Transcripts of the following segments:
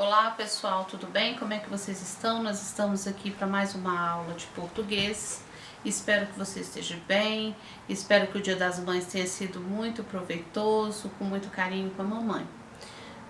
Olá pessoal, tudo bem? Como é que vocês estão? Nós estamos aqui para mais uma aula de português. Espero que você esteja bem, espero que o Dia das Mães tenha sido muito proveitoso, com muito carinho com a mamãe.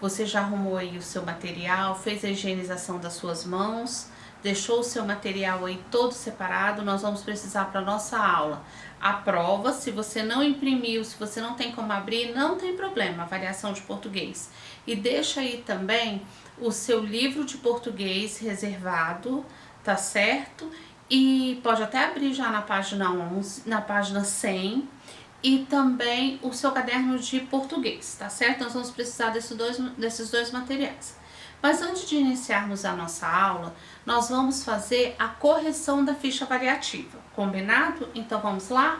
Você já arrumou aí o seu material, fez a higienização das suas mãos, deixou o seu material aí todo separado. Nós vamos precisar para nossa aula a prova. Se você não imprimiu, se você não tem como abrir, não tem problema, avaliação de português. E deixa aí também o seu livro de português reservado, tá certo? E pode até abrir já na página 11, na página 100, e também o seu caderno de português, tá certo? Nós vamos precisar desses dois materiais. Mas antes de iniciarmos a nossa aula, nós vamos fazer a correção da ficha avaliativa, combinado? Então vamos lá?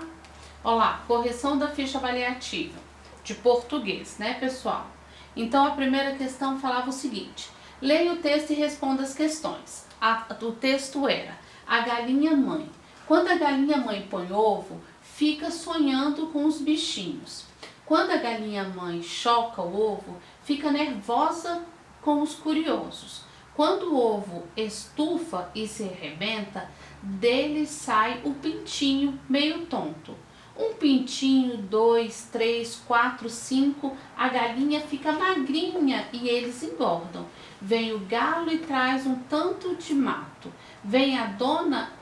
Olá, correção da ficha avaliativa de português, né, pessoal? Então a primeira questão falava o seguinte: leia o texto e responda as questões. O texto era: a galinha mãe. Quando a galinha mãe põe ovo, fica sonhando com os bichinhos. Quando a galinha mãe choca o ovo, fica nervosa com os curiosos. Quando o ovo estufa e se arrebenta, dele sai o pintinho meio tonto. Um pintinho, 2, 3, 4, 5, a galinha fica magrinha e eles engordam. Vem o galo e traz um tanto de mato. Vem a dona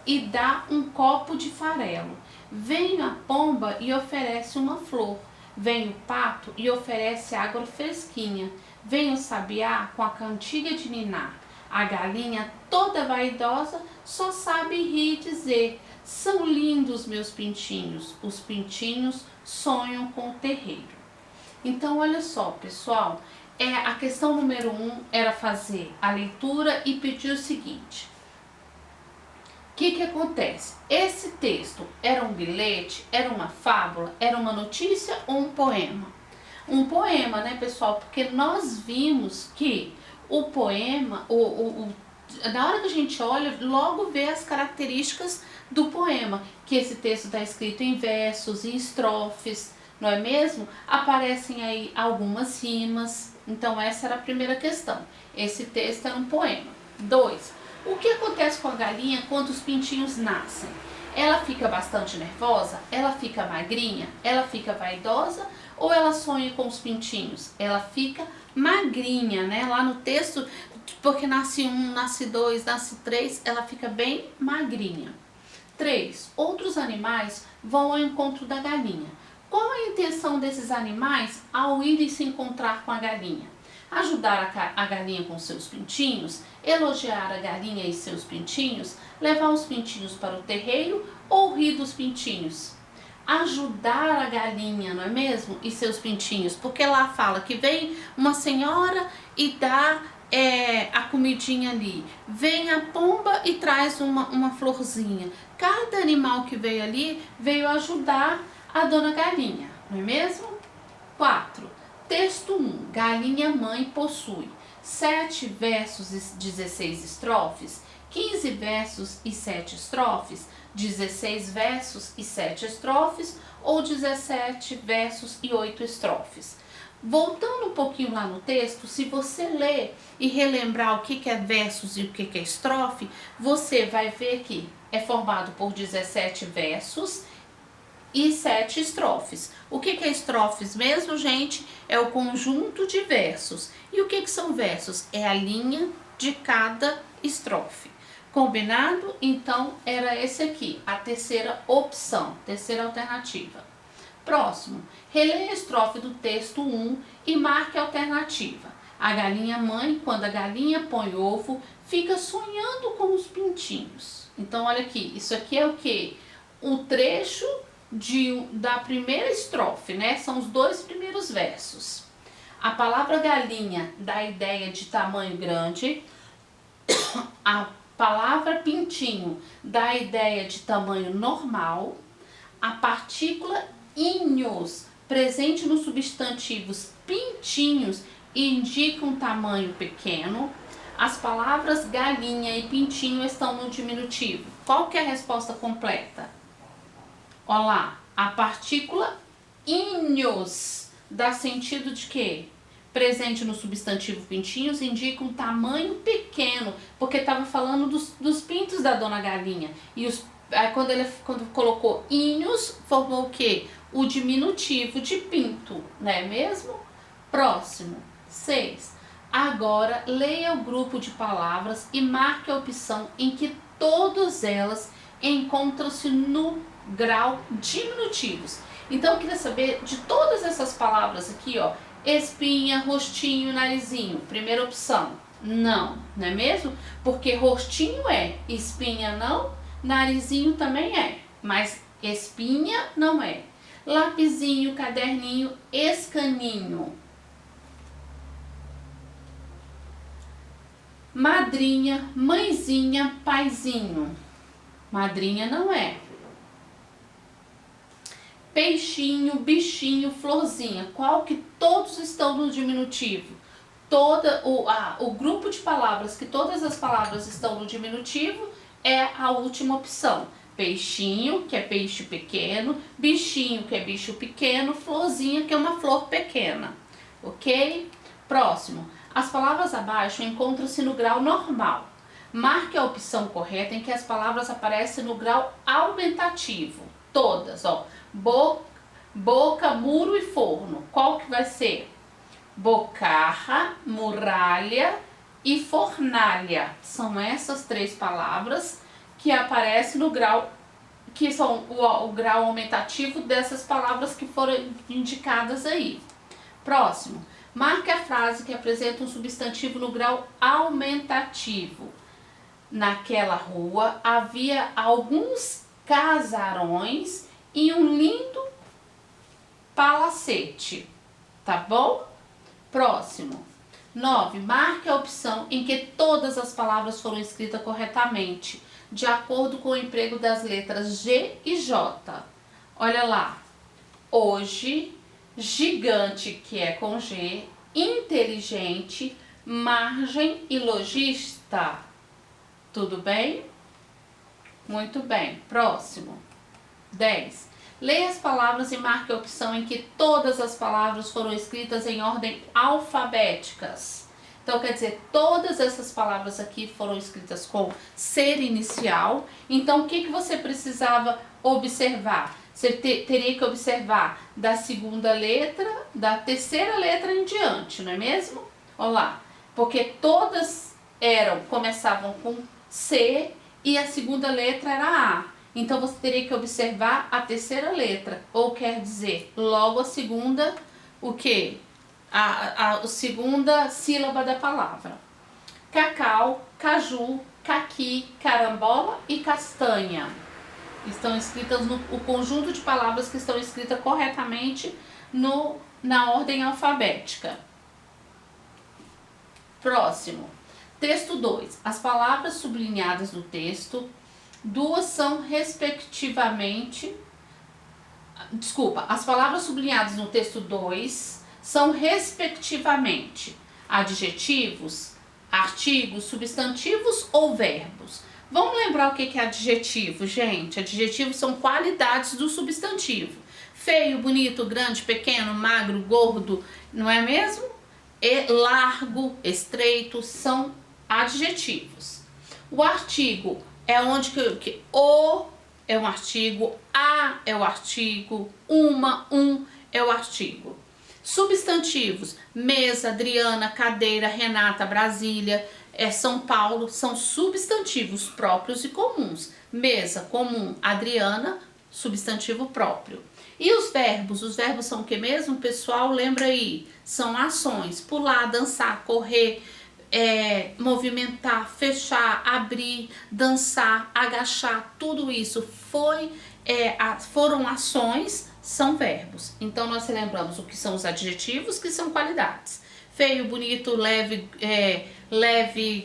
e dá um copo de farelo. Vem a pomba e oferece uma flor. Vem o pato e oferece água fresquinha. Vem o sabiá com a cantiga de ninar. A galinha toda vaidosa só sabe rir e dizer: são lindos meus pintinhos. Os pintinhos sonham com o terreiro. Então olha só, pessoal, a questão número 1 era fazer a leitura e pedir o seguinte: o que acontece? Esse texto era um bilhete, era uma fábula, era uma notícia ou um poema? Um poema, né, pessoal? Porque nós vimos que o poema, na hora que a gente olha, logo vê as características do poema, que esse texto está escrito em versos, em estrofes, não é mesmo? Aparecem aí algumas rimas. Então essa era a primeira questão. Esse texto era um poema. 2. O que acontece com a galinha quando os pintinhos nascem? Ela fica bastante nervosa? Ela fica magrinha? Ela fica vaidosa? Ou ela sonha com os pintinhos? Ela fica magrinha, né? Lá no texto, porque nasce 1, nasce 2, nasce 3, ela fica bem magrinha. 3. Outros animais vão ao encontro da galinha. Qual a intenção desses animais ao irem se encontrar com a galinha? Ajudar a galinha com seus pintinhos, elogiar a galinha e seus pintinhos, levar os pintinhos para o terreiro ou rir dos pintinhos? Ajudar a galinha, não é mesmo? E seus pintinhos, porque lá fala que vem uma senhora e dá a comidinha ali. Vem a pomba e traz uma florzinha. Cada animal que veio ali veio ajudar a dona galinha, não é mesmo? 4. Texto 1. Galinha mãe possui 7 versos e 16 estrofes, 15 versos e 7 estrofes, 16 versos e 7 estrofes ou 17 versos e 8 estrofes. Voltando um pouquinho lá no texto, se você ler e relembrar o que é versos e o que é estrofe, você vai ver que é formado por 17 versos e 7 estrofes. O que é estrofes mesmo, gente? É o conjunto de versos. E o que são versos? É a linha de cada estrofe. Combinado? Então, era esse aqui, a terceira opção, terceira alternativa. Próximo, releia a estrofe do texto 1 e marque a alternativa. A galinha mãe, quando a galinha põe ovo, fica sonhando com os pintinhos. Então, olha aqui, isso aqui é o quê? O trecho da primeira estrofe, né? São os 2 primeiros versos. A palavra galinha dá a ideia de tamanho grande. A palavra pintinho dá a ideia de tamanho normal. A partícula inhos, presente nos substantivos pintinhos, indica um tamanho pequeno. As palavras galinha e pintinho estão no diminutivo. Qual que é a resposta completa? Olha lá, a partícula inhos dá sentido de quê? presente no substantivo pintinhos indica um tamanho pequeno, porque estava falando dos pintos da dona galinha. E aí quando colocou inhos, formou o quê? O diminutivo de pinto, não é mesmo? Próximo, 6. Agora, leia o grupo de palavras e marque a opção em que todas elas encontram-se no grau diminutivos. Então, eu queria saber de todas essas palavras aqui, ó, espinha, rostinho, narizinho. Primeira opção, não, não é mesmo? Porque rostinho é, espinha não, narizinho também é, mas espinha não é. Lapisinho, caderninho, escaninho. Madrinha, mãezinha, paizinho. Madrinha não é. Peixinho, bichinho, florzinha. Qual que todos estão no diminutivo? O grupo de palavras que todas as palavras estão no diminutivo é a última opção. Peixinho, que é peixe pequeno. Bichinho, que é bicho pequeno. Florzinha, que é uma flor pequena. Ok? Próximo. As palavras abaixo encontram-se no grau normal. Marque a opção correta em que as palavras aparecem no grau aumentativo. Todas, ó. Boca, muro e forno. Qual que vai ser? Bocarra, muralha e fornalha. São essas 3 palavras que aparecem no grau, que são o grau aumentativo dessas palavras que foram indicadas aí. Próximo. Marque a frase que apresenta um substantivo no grau aumentativo. Naquela rua havia alguns casarões e um lindo palacete. Tá bom? Próximo. 9. Marque a opção em que todas as palavras foram escritas corretamente, de acordo com o emprego das letras G e J. Olha lá. Hoje, gigante, que é com G, inteligente, margem e lojista. Tudo bem? Muito bem. Próximo. 10. Leia as palavras e marque a opção em que todas as palavras foram escritas em ordem alfabéticas. Então, quer dizer, todas essas palavras aqui foram escritas com ser inicial. Então, o que você precisava observar? Você teria que observar da segunda letra, da terceira letra em diante, não é mesmo? Olha lá, porque todas começavam com C e a segunda letra era A. Então, você teria que observar a terceira letra, ou quer dizer, logo a segunda, o quê? A segunda sílaba da palavra. Cacau, caju, caqui, carambola e castanha. Estão escritas o conjunto de palavras que estão escritas corretamente na ordem alfabética. Próximo. Texto 2. As palavras sublinhadas no texto, duas são respectivamente... as palavras sublinhadas no texto 2 são respectivamente adjetivos, artigos, substantivos ou verbos. Vamos lembrar o que é adjetivo, gente? Adjetivos são qualidades do substantivo. Feio, bonito, grande, pequeno, magro, gordo, não é mesmo? Largo, estreito, são adjetivos. O artigo é onde o é um artigo, a é o artigo, um é o artigo. Substantivos, mesa, Adriana, cadeira, Renata, Brasília, São Paulo, são substantivos próprios e comuns. Mesa, comum, Adriana, substantivo próprio. E os verbos? Os verbos são o que mesmo, pessoal? Lembra aí? São ações, pular, dançar, correr, movimentar, fechar, abrir, dançar, agachar, tudo isso foram ações, são verbos. Então, nós lembramos o que são os adjetivos, que são qualidades. Feio, bonito, leve,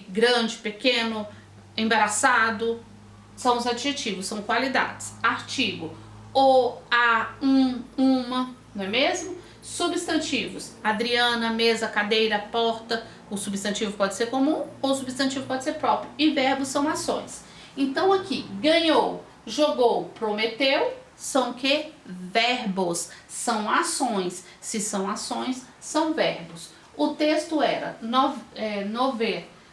grande, pequeno, embaraçado, são os adjetivos, são qualidades. Artigo, o, a, uma, não é mesmo? Substantivos, Adriana, mesa, cadeira, porta. O substantivo pode ser comum ou o substantivo pode ser próprio. E verbos são ações. Então aqui, ganhou, jogou, prometeu, são que? Verbos, são ações. Se são ações, são verbos. O texto era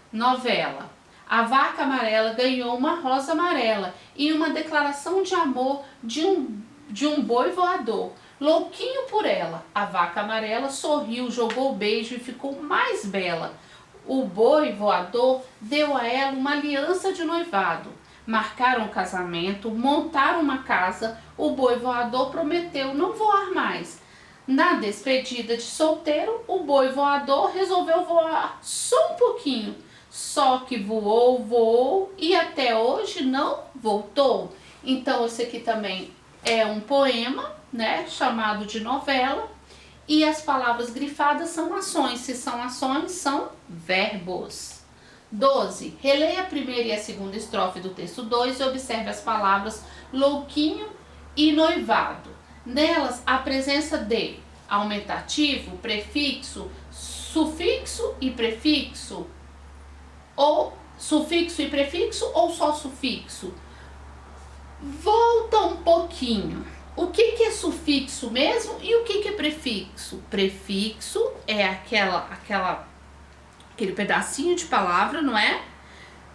novela. A vaca amarela ganhou uma rosa amarela e uma declaração de amor de um boi voador. Louquinho por ela, a vaca amarela sorriu, jogou o beijo e ficou mais bela. O boi voador deu a ela uma aliança de noivado. Marcaram o casamento, montaram uma casa. O boi voador prometeu não voar mais. Na despedida de solteiro, o boi voador resolveu voar só um pouquinho. Só que voou, voou e até hoje não voltou. Então esse aqui também é um poema, né, chamado de novela. E as palavras grifadas são ações. Se são ações, são verbos. 12. Releia a primeira e a segunda estrofe do texto 2 e observe as palavras louquinho e noivado. Nelas, a presença de aumentativo, prefixo, sufixo e prefixo, ou sufixo e prefixo ou só sufixo. Volta um pouquinho. O que é sufixo mesmo e o que é prefixo? Prefixo é aquele pedacinho de palavra, não é?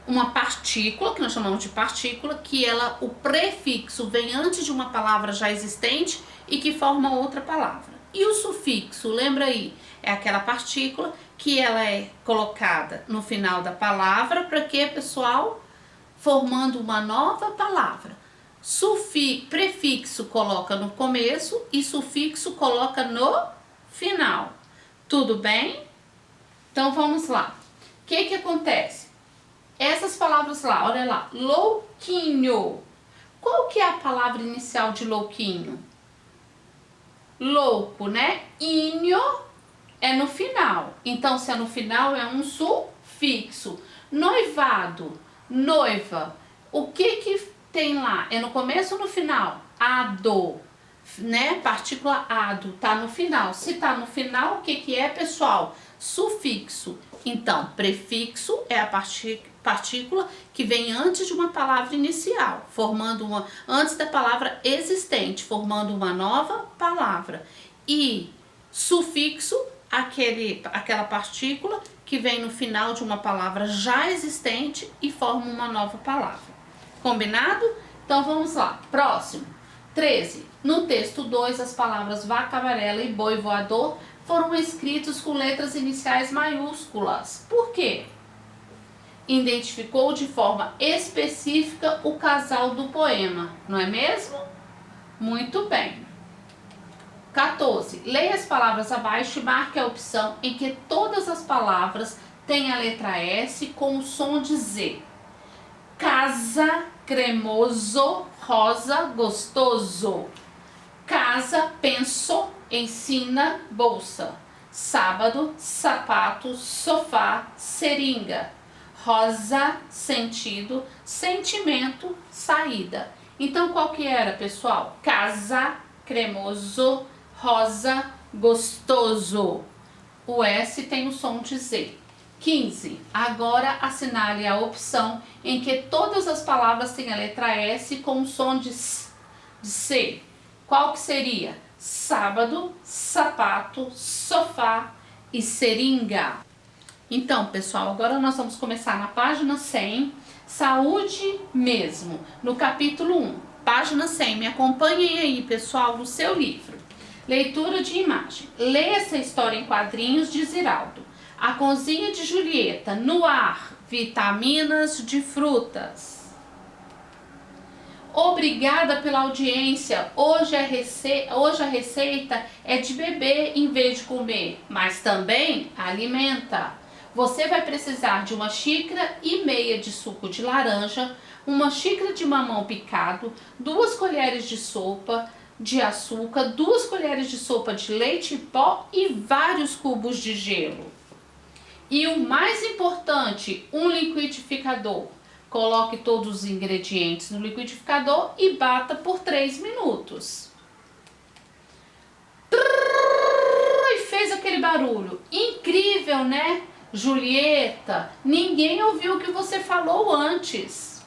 Uma partícula, que nós chamamos de partícula, que o prefixo vem antes de uma palavra já existente e que forma outra palavra. E o sufixo, lembra aí, é aquela partícula que ela é colocada no final da palavra, para quê, pessoal? Formando uma nova palavra. Prefixo coloca no começo e sufixo coloca no final. Tudo bem? Então vamos lá. O que acontece? Essas palavras lá, olha lá, louquinho. Qual que é a palavra inicial de louquinho? Louco, né? Inho é no final. Então, se é no final, é um sufixo. Noivado, noiva. O que tem lá? É no começo ou no final? Ado, né? Partícula ado, tá no final. Se tá no final, o que é, pessoal? Sufixo. Então, prefixo é a partícula que vem antes de uma palavra inicial, antes da palavra existente, formando uma nova palavra. E sufixo, aquela partícula que vem no final de uma palavra já existente e forma uma nova palavra. Combinado? Então vamos lá. Próximo. 13. No texto 2, as palavras vaca amarela e boi voador foram escritos com letras iniciais maiúsculas. Por quê? Identificou de forma específica o casal do poema, não é mesmo? Muito bem. 14. Leia as palavras abaixo e marque a opção em que todas as palavras têm a letra S com o som de Z. Casa, cremoso, rosa, gostoso. Casa, penso, ensina, bolsa. Sábado, sapato, sofá, seringa. Rosa, sentido, sentimento, saída. Então, qual que era, pessoal? Casa, cremoso, rosa, gostoso. O S tem o som de Z. 15. Agora assinale a opção em que todas as palavras têm a letra S com o som de C. Qual que seria? Sábado, sapato, sofá e seringa. Então, pessoal, agora nós vamos começar na página 100, saúde mesmo, no capítulo 1. Página 100, me acompanhem aí, pessoal, no seu livro. Leitura de imagem. Leia essa história em quadrinhos de Ziraldo. A cozinha de Julieta, no ar, vitaminas de frutas. Obrigada pela audiência. Hoje a receita é de beber em vez de comer, mas também alimenta. Você vai precisar de 1,5 xícaras de suco de laranja, 1 xícara de mamão picado, 2 colheres de sopa de açúcar, 2 colheres de sopa de leite em pó e vários cubos de gelo. E o mais importante, um liquidificador. Coloque todos os ingredientes no liquidificador e bata por 3 minutos. E fez aquele barulho. Incrível, né? Julieta, ninguém ouviu o que você falou antes.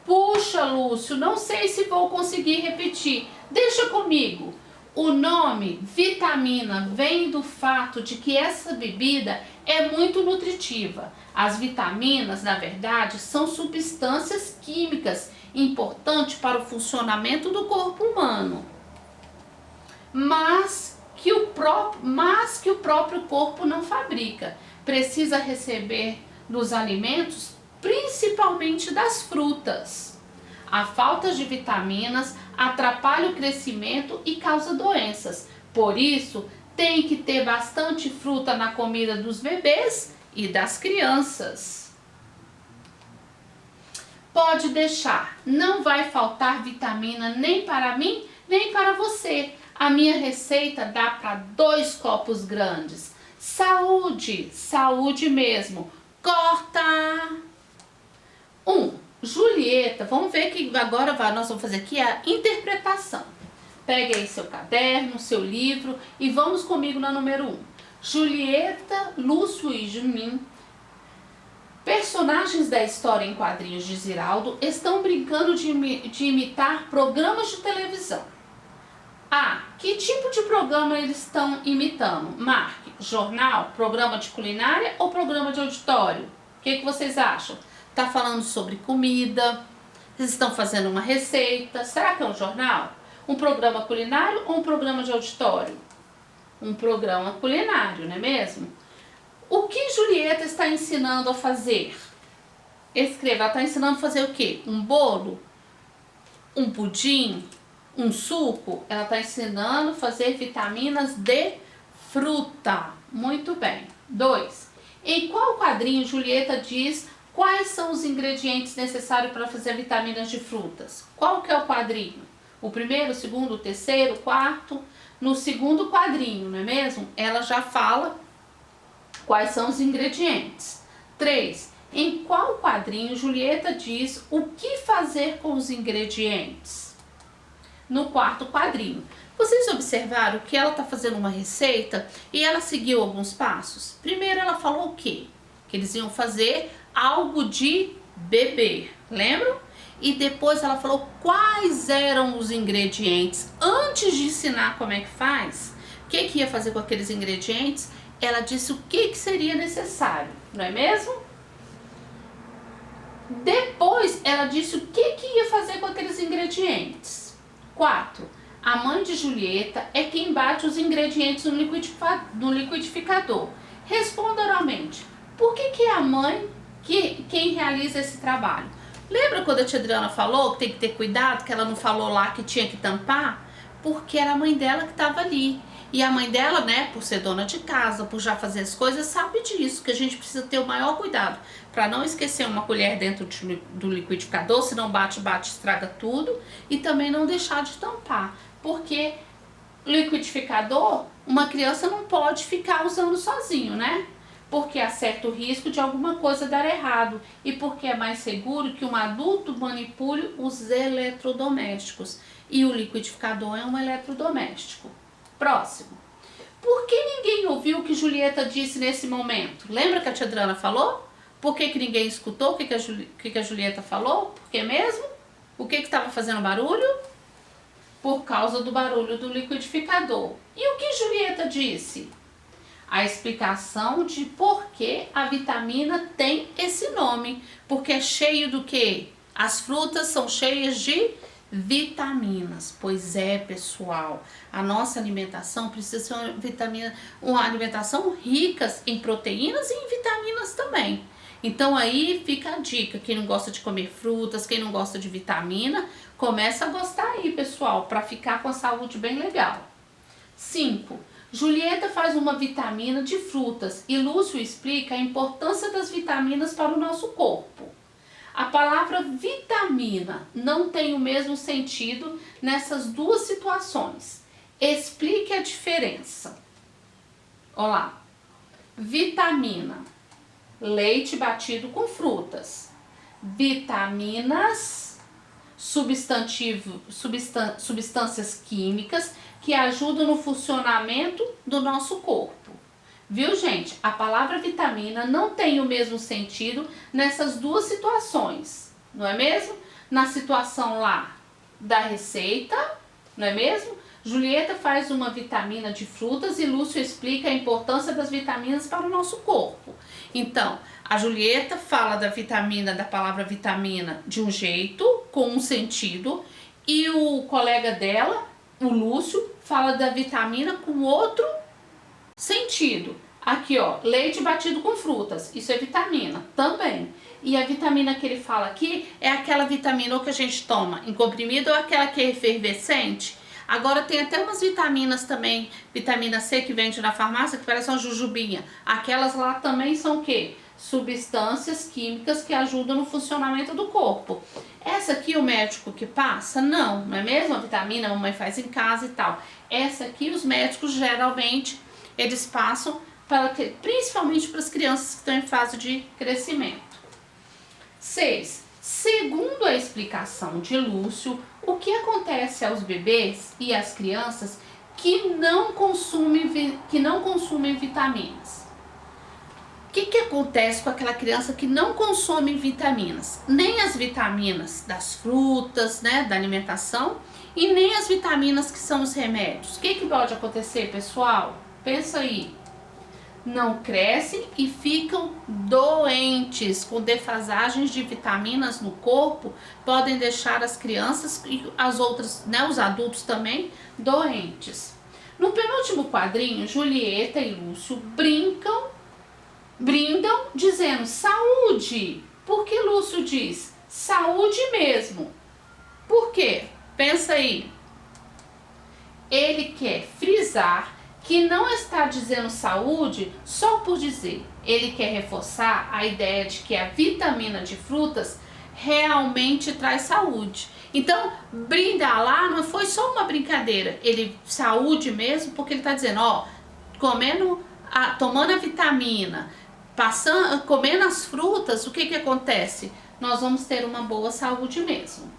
Puxa, Lúcio, não sei se vou conseguir repetir. Deixa comigo. O nome vitamina vem do fato de que essa bebida é muito nutritiva. As vitaminas, na verdade, são substâncias químicas importantes para o funcionamento do corpo humano, mas que o próprio corpo não fabrica. Precisa receber dos alimentos, principalmente das frutas. A falta de vitaminas atrapalha o crescimento e causa doenças. Por isso, tem que ter bastante fruta na comida dos bebês e das crianças. Pode deixar, não vai faltar vitamina nem para mim, nem para você. A minha receita dá para 2 copos grandes. Saúde, saúde mesmo. Corta! 1. Julieta, vamos ver que agora nós vamos fazer aqui a interpretação. Pegue aí seu caderno, seu livro e vamos comigo na número 1. Julieta, Lúcio e Jumin, personagens da história em quadrinhos de Ziraldo, estão brincando de imitar programas de televisão. Que tipo de programa eles estão imitando? Marque, jornal, programa de culinária ou programa de auditório? O que vocês acham? Tá falando sobre comida, eles estão fazendo uma receita. Será que é um jornal? Um programa culinário ou um programa de auditório? Um programa culinário, não é mesmo? O que Julieta está ensinando a fazer? Escreva, ela está ensinando a fazer o quê? Um bolo? Um pudim? Um suco? Ela está ensinando a fazer vitaminas de fruta. Muito bem. 2. Em qual quadrinho Julieta diz quais são os ingredientes necessários para fazer vitaminas de frutas? Qual que é o quadrinho? O primeiro, o segundo, o terceiro, o quarto? No segundo quadrinho, não é mesmo? Ela já fala quais são os ingredientes. 3. Em qual quadrinho Julieta diz o que fazer com os ingredientes? No quarto quadrinho. Vocês observaram que ela está fazendo uma receita e ela seguiu alguns passos? Primeiro ela falou o quê? Que eles iam fazer algo de beber, lembram? E depois ela falou quais eram os ingredientes. Antes de ensinar como é que faz, o que ia fazer com aqueles ingredientes, ela disse o que seria necessário, não é mesmo? Depois ela disse o que ia fazer com aqueles ingredientes. 4. A mãe de Julieta é quem bate os ingredientes no liquidificador. Responda oralmente. Por que é a mãe quem realiza esse trabalho? Lembra quando a tia Adriana falou que tem que ter cuidado, que ela não falou lá que tinha que tampar? Porque era a mãe dela que estava ali. E a mãe dela, né, por ser dona de casa, por já fazer as coisas, sabe disso, que a gente precisa ter o maior cuidado para não esquecer uma colher dentro do liquidificador, senão bate, estraga tudo, e também não deixar de tampar, porque liquidificador, uma criança não pode ficar usando sozinho, né? Porque há certo risco de alguma coisa dar errado e porque é mais seguro que um adulto manipule os eletrodomésticos. E o liquidificador é um eletrodoméstico. Próximo. Por que ninguém ouviu o que Julieta disse nesse momento? Lembra que a tia Adriana falou? Por que ninguém escutou o que a Julieta falou? Por que mesmo? O que estava fazendo barulho? Por causa do barulho do liquidificador. E o que Julieta disse? A explicação de por que a vitamina tem esse nome. Porque é cheio do quê? As frutas são cheias de vitaminas. Pois é, pessoal, a nossa alimentação precisa ser uma alimentação rica em proteínas e em vitaminas também. Então aí fica a dica, quem não gosta de comer frutas, quem não gosta de vitamina, começa a gostar aí, pessoal, para ficar com a saúde bem legal. 5. Julieta faz uma vitamina de frutas e Lúcio explica a importância das vitaminas para o nosso corpo. A palavra vitamina não tem o mesmo sentido nessas duas situações. Explique a diferença. Olá. Vitamina, leite batido com frutas. Vitaminas, substâncias químicas que ajudam no funcionamento do nosso corpo. Viu, gente? A palavra vitamina não tem o mesmo sentido nessas duas situações, não é mesmo? Na situação lá da receita, não é mesmo? Julieta faz uma vitamina de frutas e Lúcio explica a importância das vitaminas para o nosso corpo. Então, a Julieta fala da palavra vitamina de um jeito, com um sentido, e o colega dela, o Lúcio, fala da vitamina com outro sentido. Aqui, ó, leite batido com frutas, isso é vitamina também. E a vitamina que ele fala aqui é aquela vitamina ou que a gente toma em comprimido ou aquela que é efervescente. Agora tem até umas vitaminas também, vitamina C que vende na farmácia, que parece uma jujubinha. Aquelas lá também são o quê? Substâncias químicas que ajudam no funcionamento do corpo. Essa aqui o médico que passa? Não, não é mesmo? A vitamina a mamãe faz em casa e tal. Essa aqui os médicos geralmente eles passam principalmente para as crianças que estão em fase de crescimento. 6. Segundo a explicação de Lúcio, o que acontece aos bebês e às crianças que não consumem vitaminas? O que acontece com aquela criança que não consome vitaminas? Nem as vitaminas das frutas, né, da alimentação, e nem as vitaminas que são os remédios. O que pode acontecer, pessoal? Pensa aí. Não crescem e ficam doentes, com defasagens de vitaminas no corpo, podem deixar as crianças e as outras, né, os adultos também, doentes. No penúltimo quadrinho, Julieta e Lúcio brindam dizendo saúde. Por que Lúcio diz saúde mesmo? Por quê? Pensa aí. Ele quer frisar que não está dizendo saúde só por dizer. Ele quer reforçar a ideia de que a vitamina de frutas realmente traz saúde. Então, brindar lá não foi só uma brincadeira. Ele, saúde mesmo, porque ele está dizendo, ó, tomando a vitamina, comendo as frutas, o que acontece? Nós vamos ter uma boa saúde mesmo.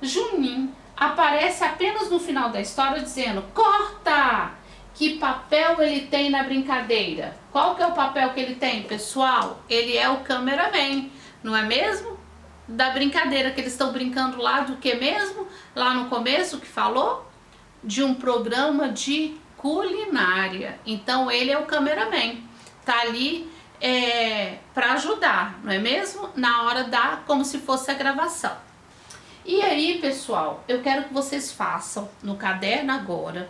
Juninho aparece apenas no final da história dizendo, corta! Que papel ele tem na brincadeira? Qual que é o papel que ele tem, pessoal? Ele é o cameraman, não é mesmo? Da brincadeira que eles estão brincando lá do que mesmo? Lá no começo que falou? De um programa de culinária. Então ele é o cameraman, tá ali para ajudar, não é mesmo? Na hora como se fosse a gravação. E aí, pessoal, eu quero que vocês façam no caderno agora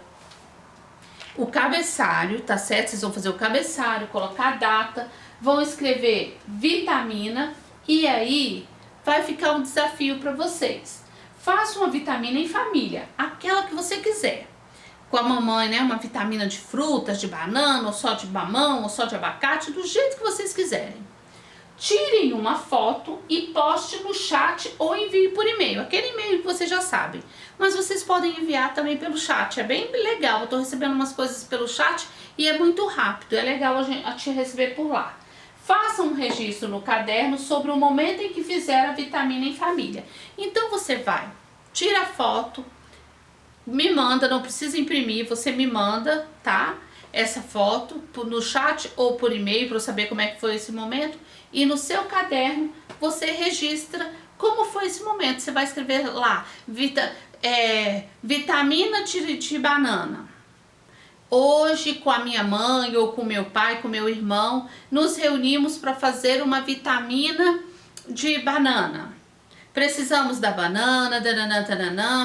o cabeçalho, tá certo? Vocês vão fazer o cabeçalho, colocar a data, vão escrever vitamina e aí vai ficar um desafio para vocês. Faça uma vitamina em família, aquela que você quiser. Com a mamãe, né? Uma vitamina de frutas, de banana, ou só de mamão, ou só de abacate, do jeito que vocês quiserem. Tirem uma foto e poste no chat ou envie por e-mail, aquele e-mail que vocês já sabem. Mas vocês podem enviar também pelo chat, é bem legal. Eu tô recebendo umas coisas pelo chat e é muito rápido, é legal a te receber por lá. Faça um registro no caderno sobre o momento em que fizer a vitamina em família. Então você vai, tira a foto, me manda, não precisa imprimir, você me manda, tá? Essa foto no chat ou por e-mail para eu saber como é que foi esse momento. E no seu caderno você registra como foi esse momento. Você vai escrever lá, vitamina de banana. Hoje com a minha mãe ou com meu pai, com meu irmão, nos reunimos para fazer uma vitamina de banana. Precisamos da banana,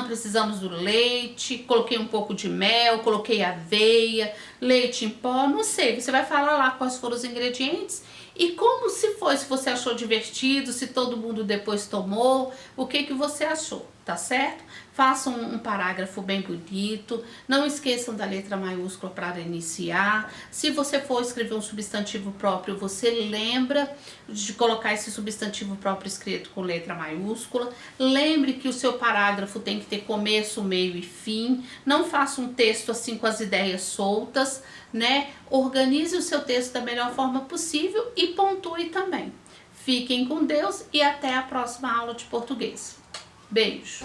precisamos do leite, coloquei um pouco de mel, coloquei aveia, leite em pó, não sei. Você vai falar lá quais foram os ingredientes e como se você achou divertido, se todo mundo depois tomou, o que você achou, tá certo? Façam um parágrafo bem bonito, não esqueçam da letra maiúscula para iniciar. Se você for escrever um substantivo próprio, você lembra de colocar esse substantivo próprio escrito com letra maiúscula. Lembre que o seu parágrafo tem que ter começo, meio e fim. Não faça um texto assim com as ideias soltas, né? Organize o seu texto da melhor forma possível e pontue também. Fiquem com Deus e até a próxima aula de português. Beijo!